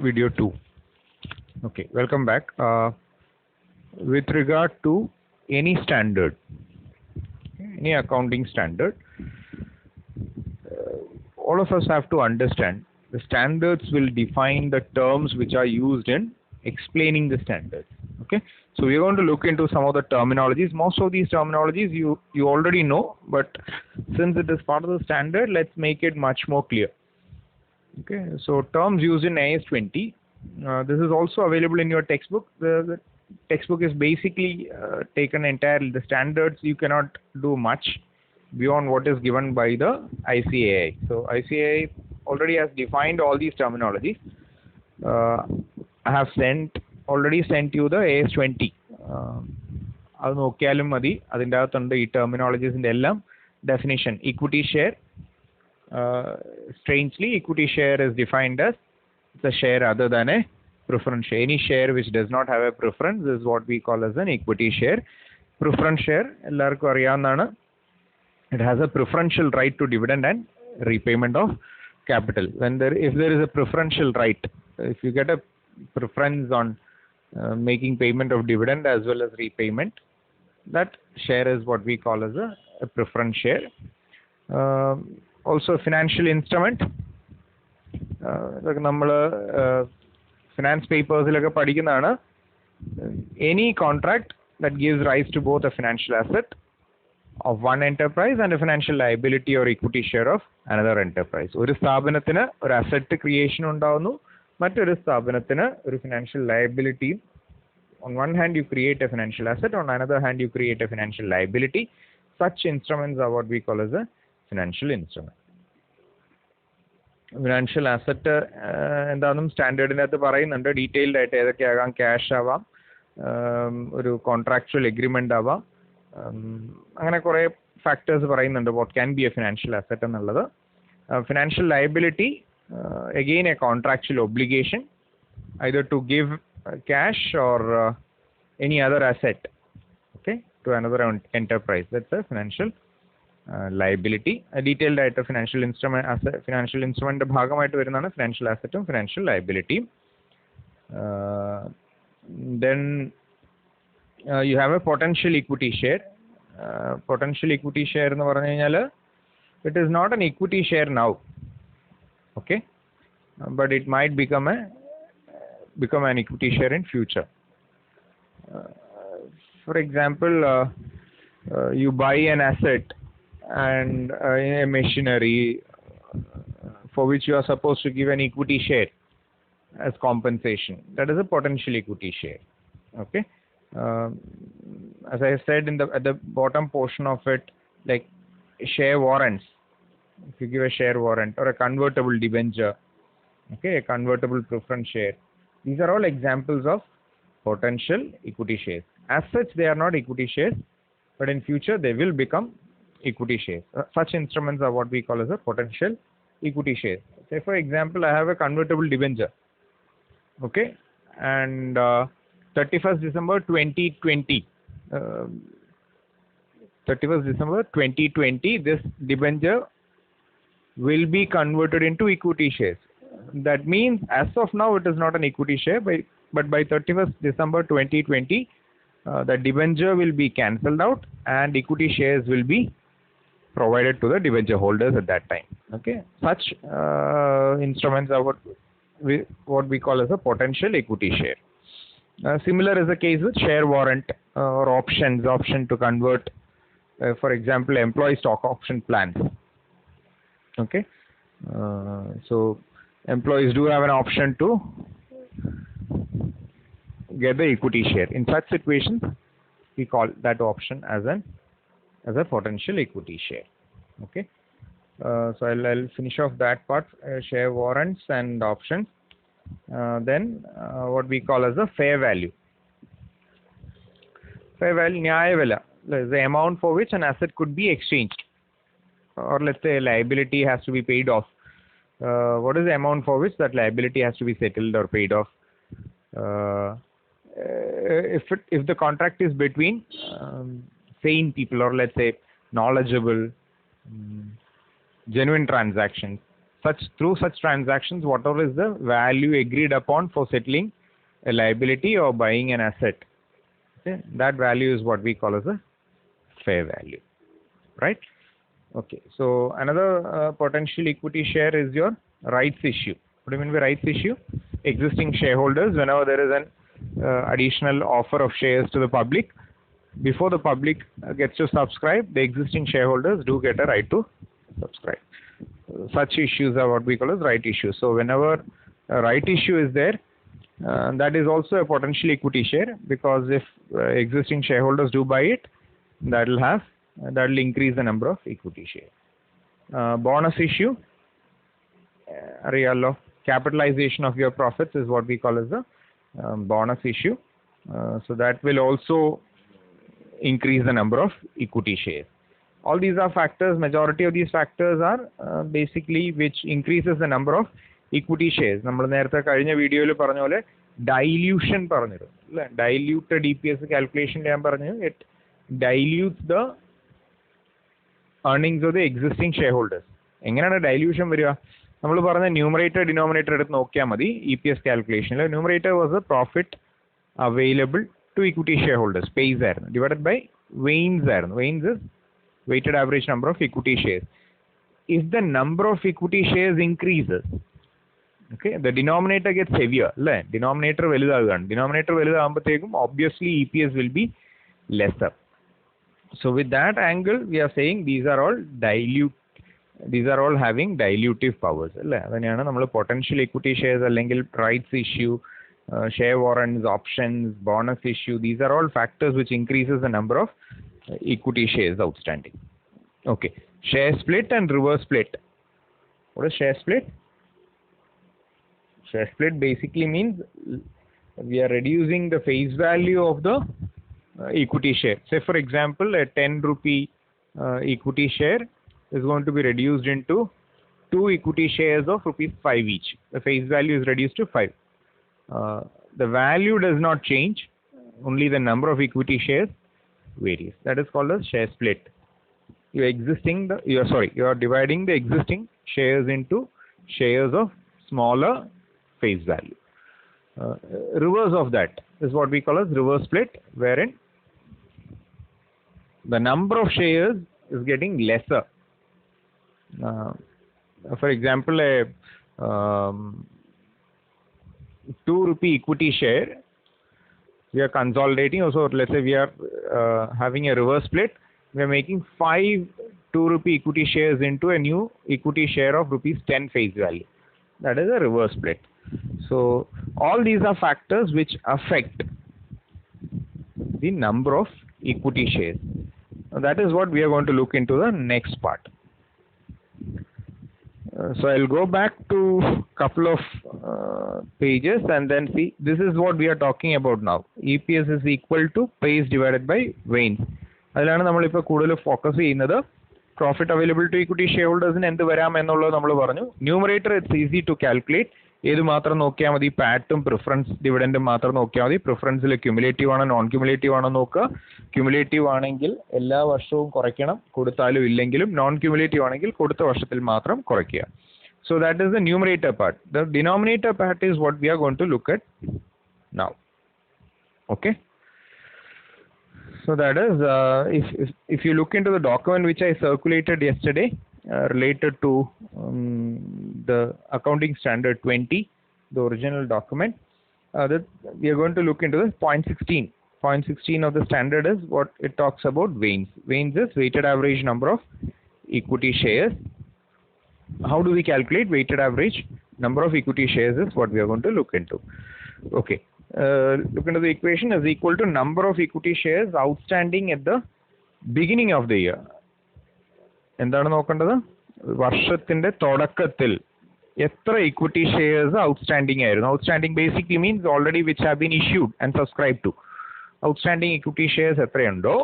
video 2. Okay, welcome back. With regard to any standard, any accounting standard, all of us have to understand the standards will define the terms which are used in explaining the standards. Okay, so we're going to look into some of the terminologies. Most of these terminologies you already know, but since it is part of the standard, let's make it much more clear. Okay, so terms used in AS 20. This is also available in your textbook. The textbook is basically taken entirely. The standards, you cannot do much beyond what is given by the ICAI. So ICAI already has defined all these terminologies. I have already sent you the AS 20. അത് നോക്കിയാലും മതി. അതിൻ്റെ അകത്തുണ്ട് ഈ ടെർമിനോളജീസിൻ്റെ എല്ലാം definition. Equity share. Strangely, equity share is defined as the share other than a preference share. Any share which does not have a preference is what we call as an equity share. Preference share, എല്ലാവർക്കും അറിയാവുന്നതാണ്. It has a preferential right to dividend and repayment of capital. If there is a preferential right, if you get a preference on making payment of dividend as well as repayment, that share is what we call as a preference share. Also, financial instrument. നമ്മൾ finance papers ലൊക്കെ പഠിക്കുന്നതാണ്. Any contract that gives rise to both a financial asset of one enterprise and a financial liability or equity share of another enterprise. ഒരു സ്ഥാപനത്തിന് ഒരു asset creation ഉണ്ടാവുന്നു, മറ്റൊരു സ്ഥാപനത്തിന് ഒരു financial liability. On one hand you create a financial asset, on another hand you create a financial liability. Such instruments are what we call as a financial instrument. Financial asset എന്താണെന്നും സ്റ്റാൻഡേർഡിനകത്ത് പറയുന്നുണ്ട്. Detailed ആയിട്ട് ഏതൊക്കെയാകാം. Cash ആവാം, ഒരു contractual agreement ആവാം, അങ്ങനെ കുറേ factors പറയുന്നുണ്ട് what can be a financial asset എന്നുള്ളത്. Financial liability, again a contractual obligation either to give cash or any other asset, okay, to another enterprise. That's a financial liability. Detailed ആയിട്ട് financial instrument ഭാഗമായിട്ട് വരുന്നതാണ് financial അസറ്റും financial ലയബിലിറ്റിയും. Then you have a potential equity share. Potential equity share എന്ന് പറഞ്ഞു കഴിഞ്ഞാൽ it is not an equity share now, okay, but it might become an equity share in future. For example, you buy an asset and a machinery for which you are supposed to give an equity share as compensation. That is a potential equity share. Okay. As I said at the bottom portion of it, like share warrants. If you give a share warrant or a convertible debenture, okay, a convertible preference share. These are all examples of potential equity shares. As such, they are not equity shares, but in future they will become equity shares. Such instruments are what we call as a potential equity shares. Say for example, I have a convertible debenture, okay, and 31st December 2020, 31st December 2020, this debenture will be converted into equity shares. That means as of now it is not an equity share, but by 31st December 2020, the debenture will be cancelled out and equity shares will be provided to the debenture holders at that time. Okay, such instruments are what we call as a potential equity share. Similar is the case with share warrant or option to convert, for example, employee stock option plans. Okay, so employees do have an option to get the equity share. In such situations, we call that option as a potential equity share. Okay, so I'll finish off that part. Share warrants and options. Then what we call as a fair value. Fair value, nyaya vala, is the amount for which an asset could be exchanged, or let's say a liability has to be paid off. What is the amount for which that liability has to be settled or paid off? If the contract is between sane people, or let's say knowledgeable, genuine transactions, through such transactions, whatever is the value agreed upon for settling a liability or buying an asset, okay, that value is what we call as a fair value, right? Okay, so another potential equity share is your rights issue. What do you mean by rights issue? Existing shareholders, whenever there is an additional offer of shares to the public, before the public gets to subscribe, the existing shareholders do get a right to subscribe. Such issues are what we call as right issues. So whenever a right issue is there, that is also a potential equity share, because if existing shareholders do buy it, that will increase the number of equity shares. Bonus issue, capitalization of your profits is what we call as the bonus issue. So that will also increase the number of equity shares. All these are factors, majority of these factors are basically which increases the number of equity shares. നമ്മൾ നേരത്തെ കഴിഞ്ഞ വീഡിയോയിൽ പറഞ്ഞ പോലെ dilution പറഞ്ഞിരുന്നു അല്ലേ, diluted EPS calculation ഞാൻ പറഞ്ഞു, it dilutes the earnings of the existing shareholders. എങ്ങനെയാണ് dilution വരിക? നമ്മൾ പറഞ്ഞ ന്യൂമറേറ്റർ ഡിനോമിനേറ്റർ എടുത്ത് നോക്കിയാൽ മതി. EPS calculationൽ numerator was the profit available to equity shareholders, pays ആയിരുന്നു, divided by Vains ആയിരുന്നു. Vains is weighted average number of equity shares. If the number of equity shares increases, okay, the denominator gets heavier, അല്ലേ, denominator വലുതാകുകയാണ്. denominator വലുതാകുമ്പോഴത്തേക്കും obviously EPS will be lesser. So with that angle we are saying these are all having dilutive powers, അല്ലേ. അതിനെയാണ് നമ്മൾ potential equity shares അല്ലെങ്കിൽ rights issue, share warrants, options, bonus issue, these are all factors which increases the number of equity shares outstanding. Okay, share split and reverse split. What is share split? Share split basically means we are reducing the face value of the equity share. Say for example, a 10 rupee equity share is going to be reduced into 2 equity shares of ₹5 each. The face value is reduced to 5. The value does not change, only the number of equity shares varies. That is called as share split. You are dividing the existing shares into shares of smaller face value. Reverse of that is what we call as reverse split, wherein the number of shares is getting lesser. For example, a 2 rupee equity share, we are consolidating. Also, let's say we are having a reverse split. We are making 5 2 rupee equity shares into a new equity share of ₹10 face value. That is a reverse split. So all these are factors which affect the number of equity shares. That is what we are going to look into the next part. So I'll go back to couple of pages and then see. This is what we are talking about now. EPS is equal to pays divided by Vains. അതിലാണ് നമ്മളിപ്പോൾ കൂടുതൽ focus ചെയ്യുന്നത്. Profit available to equity ഷെയർഹോൾഡേഴ്സിന് എന്ത് വരാം എന്നുള്ളത് നമ്മൾ പറഞ്ഞു. Numerator it's easy to calculate. ഏത് മാത്രം നോക്കിയാൽ മതി? പാറ്റും പ്രിഫറൻസ് ഡിവിഡൻറ്റും മാത്രം നോക്കിയാൽ മതി. പ്രിഫറൻസിൽ ക്യുമുലേറ്റീവ് ആണോ നോൺ ക്യുമുലേറ്റീവ് ആണോ നോക്കുക. ക്യുമുലേറ്റീവ് ആണെങ്കിൽ എല്ലാ വർഷവും കുറയ്ക്കണം, കൊടുത്താലും ഇല്ലെങ്കിലും. നോൺ ക്യുമുലേറ്റീവ് ആണെങ്കിൽ കൊടുത്ത വർഷത്തിൽ മാത്രം കുറയ്ക്കുക. So that is the numerator part. The denominator part is what we are going to look at now. Okay. So that is if you look into the document which I circulated yesterday related to the accounting standard 20, the original document, that we are going to look into the point 16. Point 16 of the standard is what it talks about Vains. Vains is weighted average number of equity shares. How do we calculate weighted average number of equity shares is what we are going to look into. Okay. Look into the equation is equal to number of equity shares outstanding at the beginning of the year. എന്താണ് നോക്കേണ്ടത്? വർഷത്തിന്റെ തുടക്കത്തിൽ എത്ര equity shares outstanding ആയിരുന്നു? Outstanding basically means already which have been issued and subscribed to. Outstanding equity shares എത്രയുണ്ടോ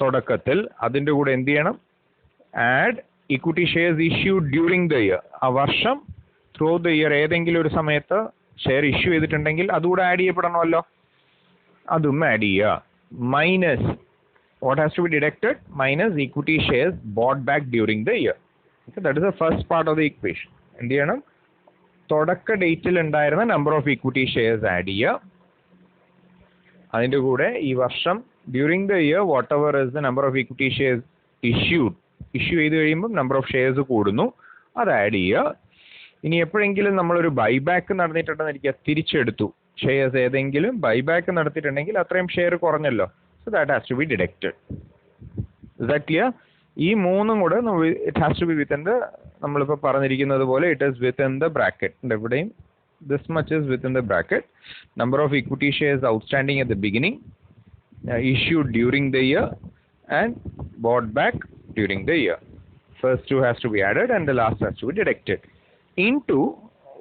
തുടക്കത്തിൽ അതിന്റെ കൂടെ എന്ത് ചെയ്യണം? Add equity shares issued during the year. ആ വർഷം throughout the year ഏതെങ്കിലും ഒരു സമയത്ത് ഷെയർ ഇഷ്യൂ ചെയ്തിട്ടുണ്ടെങ്കിൽ അതുകൂടെ ആഡ് ചെയ്യപ്പെടണമല്ലോ. അതും ആഡ് ചെയ്യുക. Minus what has to be deducted? Minus equity shares bought back during the year. Okay, that is the first part of the equation. എന്ത് ചെയ്യണം? തുടക്ക ഡേറ്റിൽ ഉണ്ടായിരുന്ന number of equity shares add ചെയ്യുക. അതിൻ്റെ കൂടെ ഈ വർഷം during the year what ever is the number of equity shares issue ചെയ്ത് കഴിയുമ്പോൾ നമ്പർ ഓഫ് ഷെയർസ് കൂടുന്നു, അത് ആഡ് ചെയ്യുക. ഇനി എപ്പോഴെങ്കിലും നമ്മളൊരു ബൈബാക്ക് നടന്നിട്ടുണ്ടെന്നിരിക്കുക, തിരിച്ചെടുത്തു ഷെയർസ് ഏതെങ്കിലും ബൈബാക്ക് നടത്തിയിട്ടുണ്ടെങ്കിൽ അത്രയും ഷെയർ കുറഞ്ഞല്ലോ. So that has to be deducted. Is that clear? ഈ മൂന്നും കൂടെ it has to be within the, നമ്മളിപ്പോൾ പറഞ്ഞിരിക്കുന്നത് പോലെ it is within the bracket. എവിടെയും this much is within the bracket. Number of equity shares outstanding at the beginning, issued during the year and bought back during the year. First two has to be added and the last has to be deducted into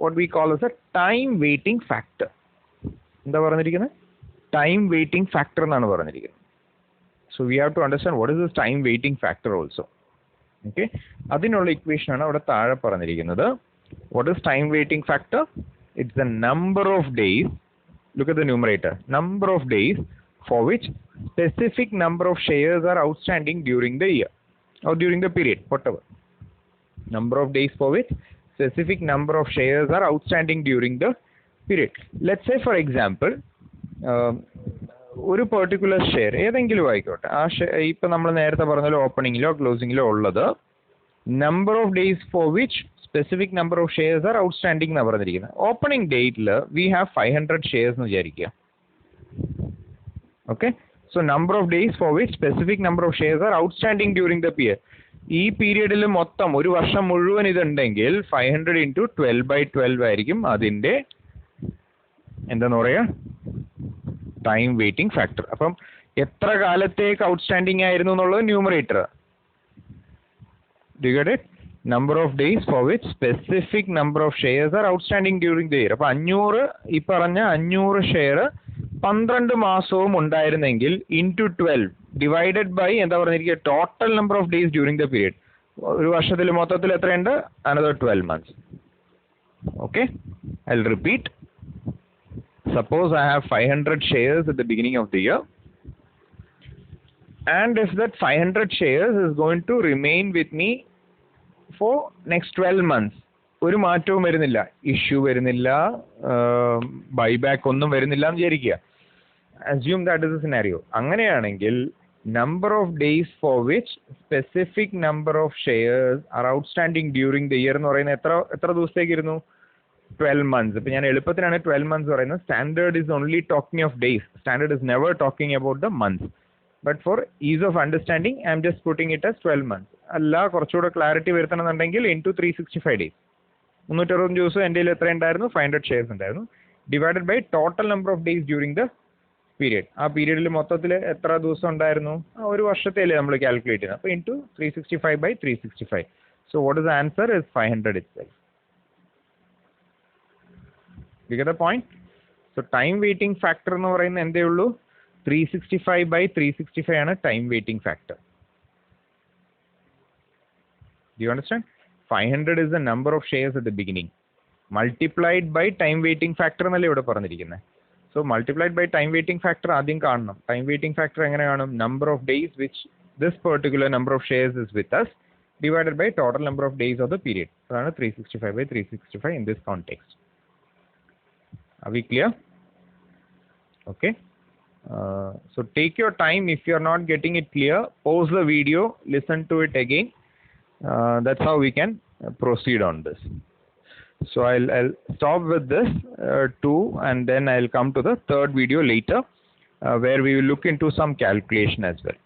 what we call as a time weighting factor. എന്താ പറഞ്ഞിരിക്കുന്നത്? Time weighting factor എന്നാണ് പറഞ്ഞിരിക്കുന്നത്. So we have to understand what is this time weighting factor also. Okay, അതിനുള്ള equation ആണ് അവിടെ താഴെ പറഞ്ഞിരിക്കുന്നത്. What is time weighting factor? It's the number of days, look at the numerator, number of days for which specific number of shares are outstanding during the year or during the period, whatever. Number of days for which specific number of shares are outstanding during the period. Let's say for example, ഒരു particular share ഏതെങ്കിലും ആയിക്കോട്ടെ, ആ ഇപ്പം നമ്മൾ നേരത്തെ പറഞ്ഞല്ലോ ഓപ്പണിങ്ങിലോ ക്ലോസിങ്ങിലോ ഉള്ളത് number of days for which specific number of shares are outstanding എന്നാണ് പറഞ്ഞിരിക്കുന്നത്. ഓപ്പണിംഗ് ഡേറ്റിൽ വി ഹാവ് 500 ഷെയർസ് എന്ന് വിചാരിക്കുക. Okay, so number of days for which specific number of shares are outstanding during the period. ഈ പീരിയഡിൽ മൊത്തം ഒരു വർഷം മുഴുവൻ ഇതുണ്ടെങ്കിൽ 500 × 12/12 ആയിരിക്കും അതിൻ്റെ എന്താന്ന് പറയുക ടൈം വെയിറ്റിംഗ് ഫാക്ടർ. അപ്പം എത്ര കാലത്തേക്ക് ഔട്ട്സ്റ്റാൻഡിങ് ആയിരുന്നു എന്നുള്ളത് numerator. Do you get it? number of days for which specific number of shares are outstanding during the year. അപ്പോൾ 500, ഈ പറഞ്ഞ 500 ഷെയർ 12 മാസവും ഉണ്ടായിരുന്നെങ്കിൽ ഇൻറ്റു 12 ഡിവൈഡഡ് ബൈ എന്താ പറഞ്ഞിരിക്കുക total number of days during the period. ഒരു വർഷത്തിൽ മൊത്തത്തിൽ എത്രയുണ്ട്? another 12 months. Okay, I'll repeat. Suppose I have 500 shares at the beginning of the year, and if that 500 shares is going to remain with me for next 12 months, ഒരു മാറ്റവും വരുന്നില്ല, issue വരുന്നില്ല, buyback ഒന്നും വരുന്നില്ല എന്ന് വിചാരിക്കുക. Assume that is a scenario. അങ്ങനെയാണെങ്കിൽ number of days for which specific number of shares are outstanding during the year എന്ന് പറയുന്നത് എത്ര ദിവസത്തേക്കിരുന്നു? 12 months. ഇപ്പം ഞാൻ എളുപ്പത്തിനാണ് 12 months പറയുന്നത്. Standard is only talking of days. Standard is never talking about the months. But for ease of understanding, I am just putting it as 12 months. അല്ല കുറച്ചുകൂടെ ക്ലാരിറ്റി വരുത്തണമെന്നുണ്ടെങ്കിൽ ഇൻറ്റു 365 days. 360 ദിവസം എൻ്റെ കയ്യിൽ എത്ര ഉണ്ടായിരുന്നു? 500 ഷെയർസ് ഉണ്ടായിരുന്നു. Divided by total number of days during the period. ആ പീരിയഡിൽ മൊത്തത്തിൽ എത്ര ദിവസം ഉണ്ടായിരുന്നു? ഒരു വർഷത്തേലേ നമ്മൾ കാൽക്കുലേറ്റ് ചെയ്യുന്നത്. അപ്പോൾ into 365/365. So what is the answer? Is 500 itself. You get the point? So time weighting factor എന്ന് പറയുന്നത് എന്തേ ഉള്ളൂ? 365/365 ആണ് time waiting factor. Do you understand? 500 is the number of shares at the beginning multiplied by time weighting factor എന്നല്ലേ ഇവിടെ പറഞ്ഞിരിക്കുന്നത്. So multiplied by time weighting factor ആദ്യം കാണണം. ടൈം വെയിറ്റിംഗ് ഫാക്ടർ എങ്ങനെ കാണും? Number of days which this particular number of shares is with us divided by total number of days of the period. അതാണ് 365/365 in this context. Are we clear? Okay. So take your time. If you are not getting it clear, pause the video, listen to it again. That's how we can proceed on this. So I'll stop with this two, and then I'll come to the third video later, where we will look into some calculation as well.